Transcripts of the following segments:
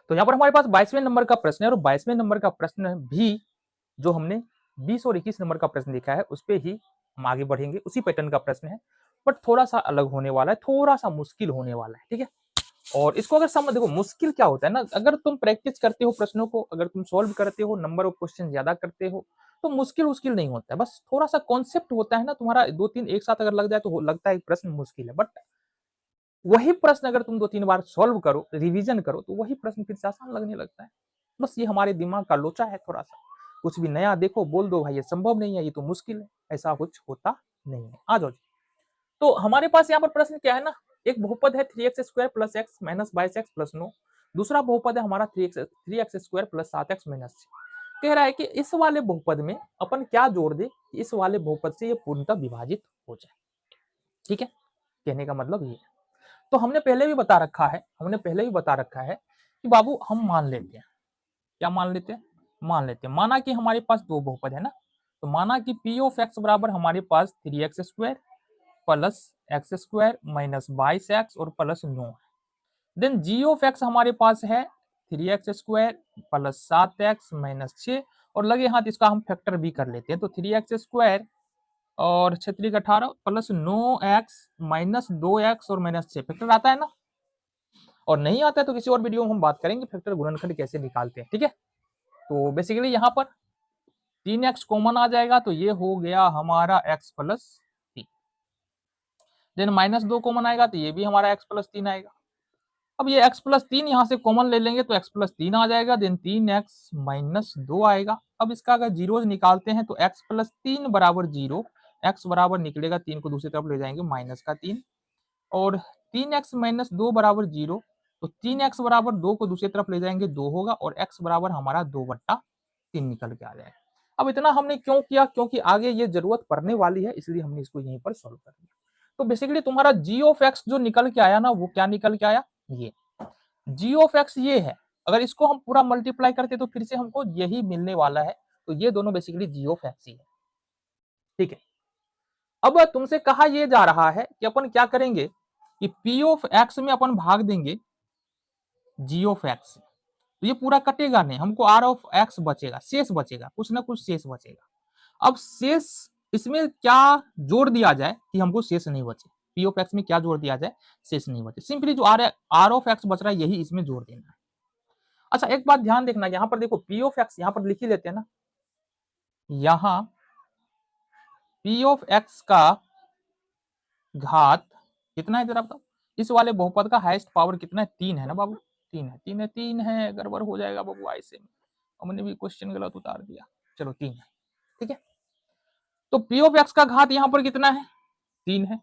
तो यहाँ पर हमारे पास 22वें नंबर का प्रश्न है और 22वें नंबर का प्रश्न भी जो हमने 20 और 21 नंबर का प्रश्न देखा है उस पे ही हम आगे बढ़ेंगे, उसी पैटर्न का प्रश्न है, बट थोड़ा सा अलग होने वाला है, थोड़ा सा मुश्किल होने वाला है, ठीक है। और इसको अगर समझ देखो, मुश्किल क्या होता है ना, अगर तुम प्रैक्टिस करते हो प्रश्नों को, अगर तुम सॉल्व करते हो, नंबर ऑफ क्वेश्चन ज्यादा करते हो, तो मुश्किल नहीं होता है, बस थोड़ा सा कॉन्सेप्ट होता है ना तुम्हारा, 2-3 एक साथ अगर लग जाए तो लगता है प्रश्न मुश्किल है, बट वही प्रश्न अगर तुम 2-3 बार सॉल्व करो, रिवीजन करो, तो वही प्रश्न फिर से आसान लगने लगता है। बस ये हमारे दिमाग का लोचा है थोड़ा सा, कुछ भी नया देखो बोल दो भाई ये संभव नहीं है, ये तो मुश्किल है, ऐसा कुछ होता नहीं है। आ जाओ जी। तो हमारे पास यहाँ पर प्रश्न क्या है ना, एक बहुपद है 3x² plus x minus 22x plus 9, दूसरा बहुपद है हमारा 3x² प्लस 7x माइनस 6। कह रहा है कि इस वाले बहुपद में अपन क्या जोड़ दे कि इस वाले बहुपद से ये पूर्णतः विभाजित हो जाए, ठीक है। कहने का मतलब ये है। तो हमने पहले भी बता रखा है कि बाबू हम मान लेते हैं, क्या मान लेते हैं, माना कि हमारे पास दो बहुपद है ना, तो माना कि पी ऑफ एक्स बराबर हमारे पास 3x² plus x² minus 22x और प्लस 9 है। देन जी ऑफ एक्स हमारे पास है 3x² प्लस 7x माइनस 6, और लगे हाथ इसका हम फैक्टर भी कर लेते हैं, तो 3x² और 6 18 प्लस 9x माइनस 2x और माइनस 6 फैक्टर आता है ना, और नहीं आता है तो किसी और वीडियो में हम बात करेंगे फैक्टर गुणनखंड कैसे निकालते हैं, ठीक है। तो बेसिकली यहाँ पर 3x कॉमन आ जाएगा, तो ये हो गया हमारा x plus 3। Then minus 2 common आएगा तो ये भी हमारा x प्लस 3 आएगा। अब ये x प्लस 3 यहाँ से कॉमन ले लेंगे तो x प्लस 3 आ जाएगा, देन 3x माइनस 2 आएगा। अब इसका अगर जीरोज निकालते हैं तो x प्लस 3 बराबर 0, x बराबर निकलेगा 3 को दूसरी तरफ ले जाएंगे माइनस का 3, और 3x माइनस 2 बराबर 0, तो 3x बराबर 2 को दूसरी तरफ ले जाएंगे 2 होगा, और x बराबर हमारा 2/3 निकल के आ जाएगा। अब इतना हमने क्यों किया, क्योंकि आगे ये जरूरत पड़ने वाली है, इसलिए हमने इसको यहीं पर सॉल्व कर दिया। तो बेसिकली तुम्हारा g ऑफ x जो निकल के आया ना, वो क्या निकल के आया, ये g ऑफ x ये है। अगर इसको हम पूरा मल्टीप्लाई करते तो फिर से हमको यही मिलने वाला है, तो ये दोनों बेसिकली g ऑफ x ही है, ठीक है। अब तुमसे कहा यह जा रहा है कि अपन क्या करेंगे कि p ऑफ x में अपन भाग देंगे g ऑफ x, तो ये पूरा कटेगा नहीं, हमको r ऑफ x बचेगा, शेष बचेगा, कुछ ना कुछ शेष बचेगा। अब शेष इसमें क्या जोड़ दिया जाए कि हमको शेष नहीं बचे, p ऑफ x में क्या जोड़ दिया जाए, शेष नहीं बचे, सिंपली जो r ऑफ x बच रहा है यही इसमें जोड़ देना है। अच्छा एक बात ध्यान देखना, यहाँ पर देखो p ऑफ x यहाँ पर लिख ही लेते हैं ना, यहाँ p ऑफ x का घात कितना है जरा बताओ, इस वाले बहुपद का हाईएस्ट पावर कितना है, 3 है ना बाबू, 3 है, गड़बड़ हो जाएगा बाबू ऐसे में, हमने भी क्वेश्चन गलत उतार दिया, चलो 3 है, ठीक है। तो p ऑफ x का घात यहाँ पर कितना है, 3 है।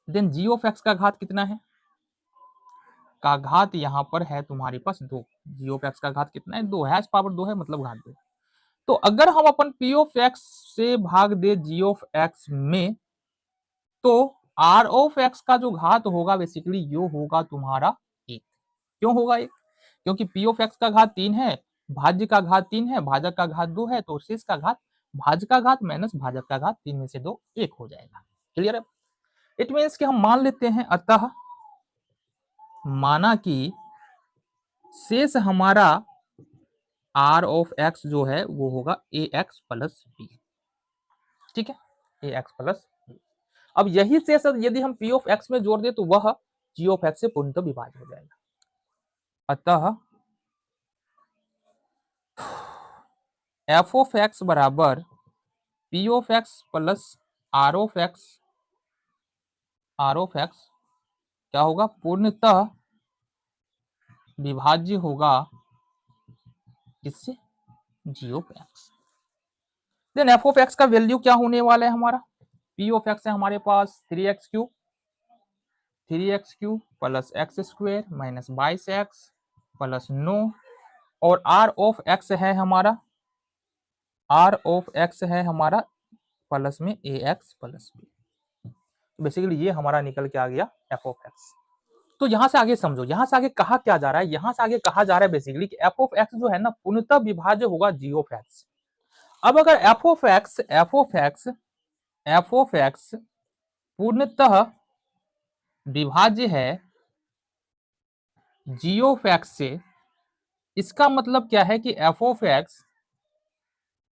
देन g ऑफ x का घात कितना है, का घात यहाँ पर है तुम्हारे पास 2, g ऑफ x का घात कितना है, 2 है, पावर 2 है मतलब घात 2। तो अगर हम अपन p ऑफ x से भाग दे g ऑफ x में, तो r ऑफ x का जो घात होगा बेसिकली यो होगा तुम्हारा 1। क्यों होगा 1, क्योंकि p ऑफ x का घात 3 है, भाज्य का घात 3 है, भाजक का घात 2 है, तो शेष का घात भाज्य का घात माइनस भाजक का घात 3 में से 2 1 हो जाएगा। क्लियर है। इट मीन्स कि हम मान लेते हैं, अतः माना कि शेष हमारा r ऑफ x जो है वो होगा ax प्लस b, ठीक है, ax प्लस b। अब यही शेष यदि हम p ऑफ x में जोड़ दे तो वह g ऑफ x से पूर्णतः विभाज्य हो जाएगा। अतः f ऑफ x बराबर p of x plus r of x क्या होगा, पूर्णतः विभाज्य होगा किससे, g of x। Then f of x का वैल्यू क्या होने वाला है हमारा, p ऑफ x है हमारे पास 3x³ plus x² minus 22x plus 9, और r ऑफ x है हमारा प्लस में ax प्लस b। बेसिकली ये हमारा निकल के आ गया f ऑफ x। तो यहां से आगे समझो, यहां से आगे कहा क्या जा रहा है, यहां से आगे कहा जा रहा है बेसिकली कि f ऑफ x जो है ना पूर्णतः विभाज्य होगा g ऑफ x। अब अगर f ऑफ x पूर्णतः विभाज्य है g ऑफ x से, इसका मतलब क्या है कि एफ ऑफ एक्स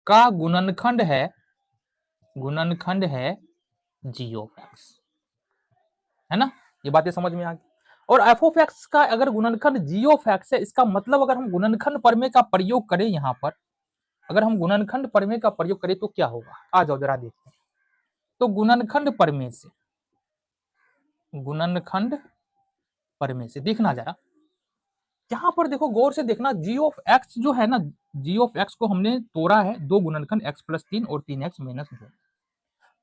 का गुणनखंड है जी ऑफ एक्स, है ना। ये बातें समझ में आ गई। और एफ ऑफ एक्स का अगर गुणनखंड जी ऑफ एक्स है, इसका मतलब अगर हम गुणनखंड प्रमेय का प्रयोग करें यहां पर, अगर हम गुणनखंड प्रमेय का प्रयोग करें तो क्या होगा, आ जाओ जरा देखते हैं। तो गुणनखंड प्रमेय से देखना जरा, यहां पर देखो गौर से देखना, जी ऑफ एक्स जो है ना, जी ऑफ एक्स को हमने तोड़ा है दो गुणनखंड x प्लस 3 और 3x माइनस 2।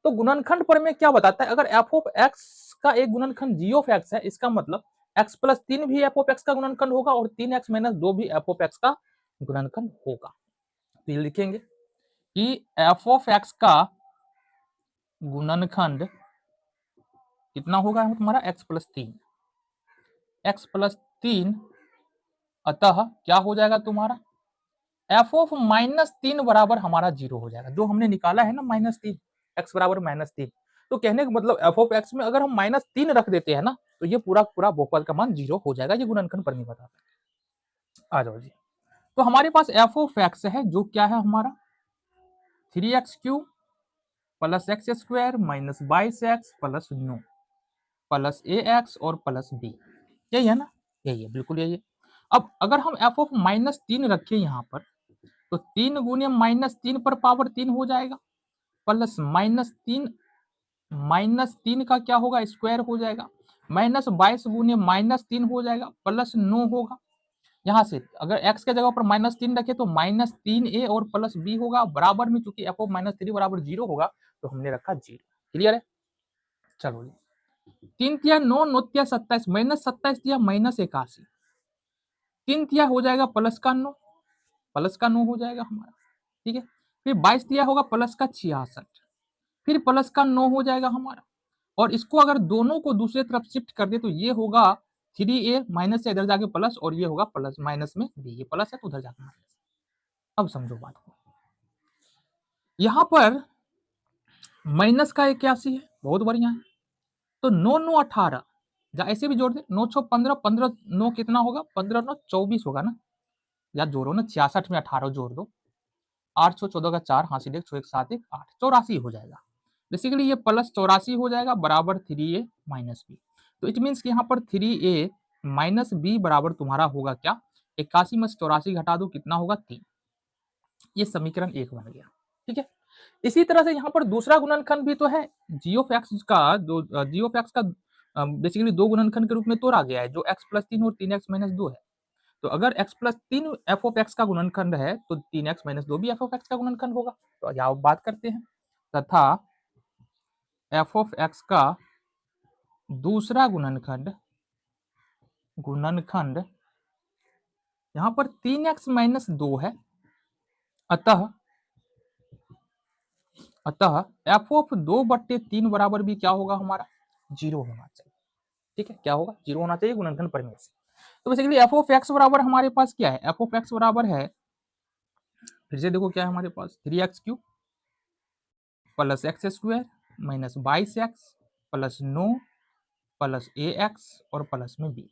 तो गुणनखंड प्रमेय क्या बताता है, अगर एफ ऑफ एक्स का एक गुणनखंड जी ऑफ एक्स है, इसका मतलब x प्लस 3 भी एफ ऑफ एक्स का गुणनखंड होगा और 3x माइनस 2 भी एफ ऑफ एक्स का गुणनखंड होगा। तो ये लिखेंगे कि एफ ऑफ एक्स का गुणनखंड कितना होगा तुम्हारा x प्लस 3, x प्लस 3, अतः क्या हो जाएगा तुम्हारा एफ ऑफ माइनस 3 बराबर हमारा 0 हो जाएगा, जो हमने निकाला है ना -3, x बराबर -3। तो कहने का मतलब एफ ऑफ एक्स में अगर हम -3 रख देते हैं ना, तो ये पूरा पूरा बहुपद का मान 0 हो जाएगा। ये गुणनखंड प्रमेय बताता है। आ जाओ जी, तो हमारे पास एफ ऑफ एक्स है जो क्या है हमारा 3x³ plus x² minus 22x plus 9 plus ax और प्लस b, यही है ना, यही है, बिल्कुल यही है। अब अगर हम एफ ऑफ -3 रखें यहाँ पर, तो 3 गुने -3 पर पावर 3 हो जाएगा, प्लस -3 का क्या होगा स्क्वायर हो जाएगा, -22 गुने -3 हो जाएगा, प्लस 9 होगा। यहाँ से अगर x के जगह पर -3 रखे तो -3a और प्लस b होगा, बराबर में चूंकि एफ ऑफ -3 बराबर 0 होगा तो हमने रखा 0। क्लियर है, चलो 3 तिया 9, 9 तिया 27, -27 तिया -81, 3 तिया हो जाएगा प्लस का 9 हो जाएगा हमारा, ठीक है। फिर 22 दिया होगा प्लस का 66, फिर प्लस का 9 हो जाएगा हमारा, और इसको अगर दोनों को दूसरे तरफ शिफ्ट कर दे तो ये होगा 3a, माइनस से इधर जाके प्लस, और ये होगा प्लस, माइनस में b, ये प्लस है तो उधर जाके माइनस। अब समझो बात को, यहां पर माइनस का 81 है, बहुत बढ़िया है। तो 9 9 18, ऐसे भी जोड़ दे, 9 6 15, 15 9 कितना होगा, 15 9 24 होगा ना, या जोड़ो ना, 66 में 18 जोड़ दो, 8 6 14 का 4, हाँ सीधे 1 7 1 8, 84 हो जाएगा। बेसिकली ये प्लस 84 हो जाएगा बराबर 3a माइनस बी। तो इट मीन्स कि यहाँ पर 3a माइनस बी बराबर तुम्हारा होगा क्या, 81 में 84 घटा दो कितना होगा 3। ये समीकरण 1 बन गया, ठीक है। इसी तरह से यहाँ पर दूसरा गुणनखंड भी तो है, जी ऑफ एक्स का बेसिकली दो गुणनखंड के रूप में तोड़ा गया है, जो x प्लस 3 और 3x माइनस 2 है। तो अगर x plus 3 F of x का गुणनखंड है तो 3x माइनस 2 भी एफ ऑफ एक्स का गुणनखंड होगा। तो यहाँ बात करते हैं, तथा एफ ऑफ एक्स का दूसरा गुणनखंड यहां पर 3x माइनस 2 है, अतः एफ ऑफ 2/3 बराबर भी क्या होगा हमारा 0 होना चाहिए, ठीक है। क्या होगा 0 होना चाहिए गुणनखंड प्रमेय से। तो बेसिकली एफ ऑफ एक्स बराबर हमारे पास क्या है, एफ ऑफ एक्स बराबर है, फिर से देखो क्या है हमारे पास 3x³ plus x² minus 22x plus 9 plus ax और प्लस में b।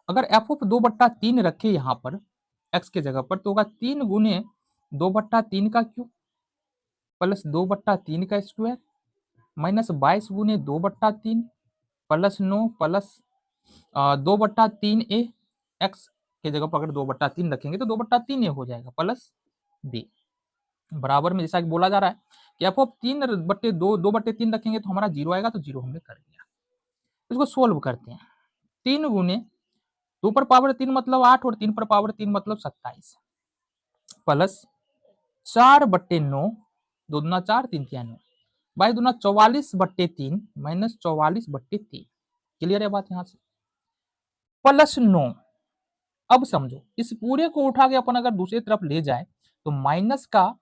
अगर एफ ऑफ 2/3 रखे यहाँ पर x के जगह पर, तो होगा 3 गुने 2/3 का क्यूब प्लस 2/3 का स्क्वायर माइनस 22 गुने 2/3 प्लस 9 प्लस 2/3a, x के जगह पर अगर 2/3 रखेंगे तो 2/3a हो जाएगा प्लस b, बराबर में जैसा कि बोला जा रहा है कि एफ ऑफ 3/2 2/3 रखेंगे तो हमारा 0 आएगा, तो 0 हमने कर दिया। इसको सोल्व करते हैं, 3 गुने 2 पर पावर 3 मतलब 8 और 3 पर पावर 3 मतलब 27 प्लस 4/9, 2 दूना 4 3 तिया 9, 22 दूना 44/3 माइनस 44/3। क्लियर है बात यहाँ से, प्लस 9। अब समझो इस पूरे को उठा के अपन अगर दूसरी तरफ ले जाए तो माइनस का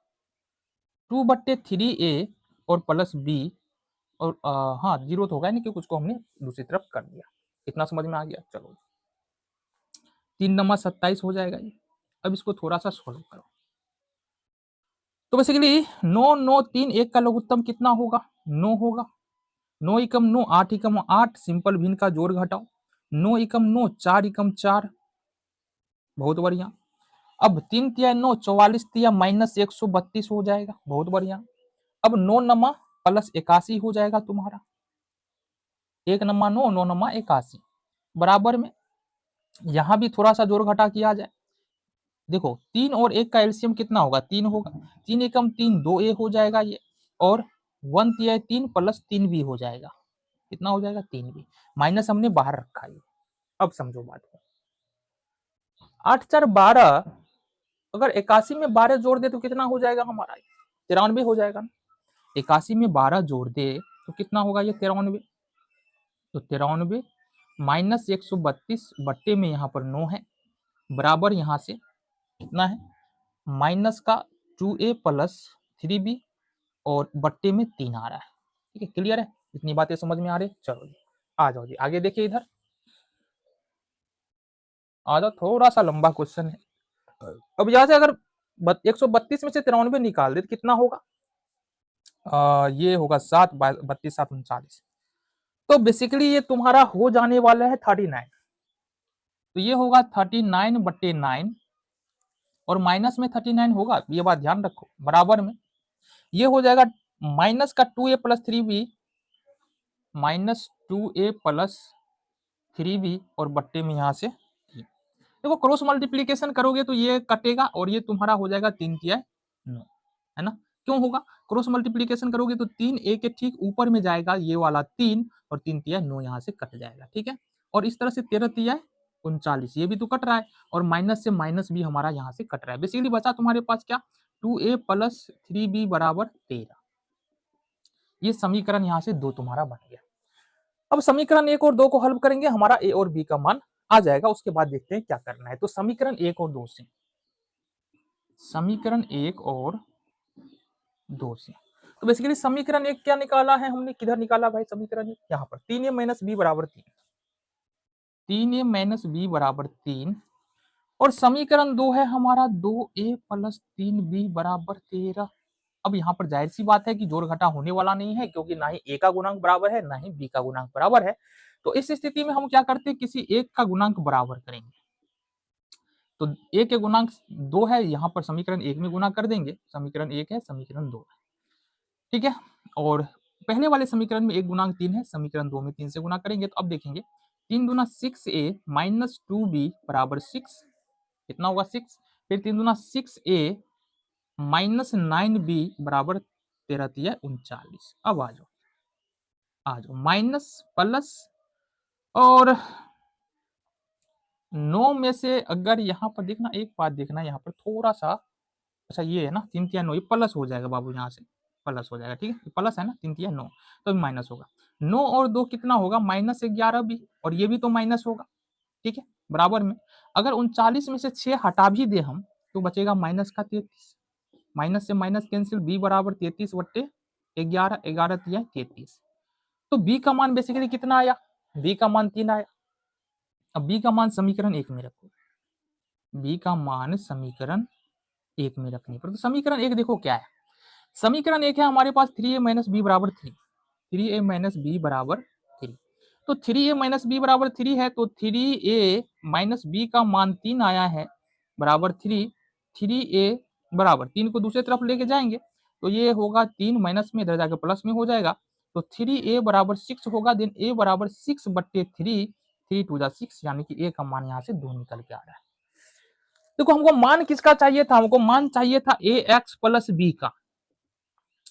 2/3a और प्लस b, और हाँ 0 तो होगा नहीं क्योंकि उसको हमने दूसरी तरफ कर दिया। इतना समझ में आ गया, चलो 3 नंबर 27 हो जाएगा ये। अब इसको थोड़ा सा सोल्व करो, तो बेसिकली 9 9 3 1 का लघुत्तम कितना होगा 9 होगा, 9 एकम 9 8 एकम 8, सिंपल भिन्न का जोड़ घटाओ, 9 एकम 9 4 एकम 4, बहुत बढ़िया। अब 3 तिया 9, 44 तिया -132 हो जाएगा, बहुत बढ़िया। अब 9 नमा प्लस 81 हो जाएगा तुम्हारा, 1 नमा 9, 9 नमा 81, बराबर में यहां भी थोड़ा सा जोड़ घटा किया जाए। देखो 3 और 1 का एलसीएम कितना होगा, 3 होगा, 3 एकम 3, 2a हो जाएगा ये, और 1 तिया 3 प्लस 3 भी हो जाएगा, कितना हो जाएगा, 3 भी, माइनस हमने बाहर रखा है। अब समझो बात को, 8 4 12, अगर 81 में 12 जोड़ दे तो कितना हो जाएगा हमारा, 93 हो जाएगा ना। 81 में 12 जोड़ दे तो कितना होगा ये, 93, तो 93 माइनस 132 बट्टे में यहाँ पर 9 है, बराबर यहाँ से कितना है, माइनस का 2a प्लस 3b और बट्टे में 3 आ रहा है। ठीक है, क्लियर है, इतनी बातें समझ में आ रही है। चलो जी आ जाओ जी, आगे देखिए, इधर आ जाओ, थोड़ा सा लंबा क्वेश्चन है। अब यहाँ से अगर 132 में से 93 निकाल दे तो कितना होगा, ये होगा 7 32 7 39, तो बेसिकली ये तुम्हारा हो जाने वाला है 39, तो ये होगा 39 बट्टे 9, और माइनस में 39 होगा, ये बात ध्यान रखो, बराबर में ये हो जाएगा माइनस का 2a plus 3b, minus 2a plus 3b और बट्टे में यहाँ से देखो क्रॉस मल्टीप्लीकेशन करोगे तो ये कटेगा और ये तुम्हारा हो जाएगा 3 तिया 9, है ना। क्यों होगा, क्रॉस मल्टीप्लीकेशन करोगे तो 3 a के ठीक ऊपर में जाएगा ये वाला 3, और 3 तिया 9 यहाँ से कट जाएगा, ठीक है। और इस तरह से 13 तिया 39, ये भी तो कट रहा है, और माइनस से माइनस भी हमारा यहाँ से कट रहा है। बेसिकली बचा तुम्हारे पास क्या, 2a प्लस 3b बराबर 13, ये समीकरण यहाँ से 2 तुम्हारा बन गया। अब समीकरण 1 और 2 को हल करेंगे, हमारा a और b का मान आ जाएगा, उसके बाद देखते हैं क्या करना है। तो समीकरण 1 और 2 से, समीकरण 1 और 2 से, तो बेसिकली समीकरण 1 क्या निकाला है हमने, किधर निकाला भाई समीकरण 1, यहाँ पर 3a माइनस b बराबर 3, 3a माइनस b बराबर 3, और समीकरण 2 है हमारा 2a प्लस 3b बराबर 13। अब यहाँ पर जाहिर सी बात है कि जोड़ घटा होने वाला नहीं है, क्योंकि ना ही a का गुणांक बराबर है ना ही b का गुणांक बराबर है। तो इस स्थिति में हम क्या करते हैं, किसी एक का गुणांक बराबर करेंगे। तो a के गुणांक 2 है, यहाँ पर समीकरण 1 में गुणा कर देंगे, समीकरण 1 है, समीकरण 2 है, ठीक है। और पहले वाले समीकरण में 1 गुणांक 3 है, समीकरण 2 में 3 से गुणा करेंगे, तो अब देखेंगे 3 दूना 6a माइनस 2b बराबर 6, कितना होगा 6, फिर 3 दूना 6a माइनस 9b बराबर 13 तिया 39। अब आ जाओ माइनस प्लस, और 9 में से अगर यहाँ पर देखना, एक बात देखना यहाँ पर थोड़ा सा, अच्छा ये है ना 3 तिया 9, ये प्लस हो जाएगा बाबू, यहाँ से प्लस हो जाएगा, ठीक है, प्लस है ना 3 तिया 9, तो माइनस होगा, 9 और 2 कितना होगा, माइनस 11 भी, और ये भी तो माइनस होगा, ठीक है, बराबर में अगर 39 में से 6 हटा भी दे हम तो बचेगा माइनस का 33, माइनस से माइनस कैंसिल, b बराबर 33 बट्टे 11, 11 तिया 33, तो b का मान बेसिकली कितना आया, b का मान 3 आया। अब b का मान समीकरण 1 में रखो, b का मान समीकरण 1 में रखने पर, तो समीकरण 1 देखो क्या है, समीकरण 1 है हमारे पास 3a माइनस b बराबर 3, 3a माइनस b बराबर 3, तो 3a माइनस b बराबर 3 है, तो 3a माइनस b का मान 3 आया है बराबर 3, 3a बराबर 3 को दूसरे तरफ लेके जाएंगे तो ये होगा 3 माइनस में इधर जाकर प्लस में हो जाएगा, तो 3a बराबर 6 होगा, देन a बराबर 6 बट्टे 3, 3 टू जा 6, यानी कि a का मान यहाँ से 2 निकल के आ रहा है। देखो हमको मान किसका चाहिए था, हमको मान चाहिए था ax प्लस b का,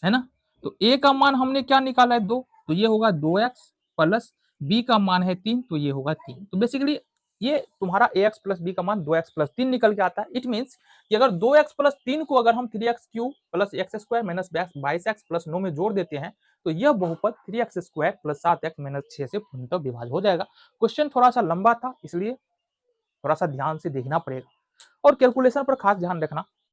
है ना। तो a का मान हमने क्या निकाला है 2, तो ये होगा 2x प्लस b का मान है 3, तो ये होगा 3। तो बेसिकली ये तुम्हारा ax प्लस b का मान 2x प्लस 3 निकल के आता है। इट मीन्स कि अगर 2x प्लस 3 को अगर हम 3x cube plus x square minus 22x plus 9 में जोड़ देते हैं तो यह बहुपद 3x square plus 7x minus 6 से पूर्णतः विभाज्य हो जाएगा। क्वेश्चन थोड़ा सा लंबा था, इसलिए थोड़ा सा ध्यान से देखना पड़ेगा और कैलकुलेशन पर खास ध्यान रखना।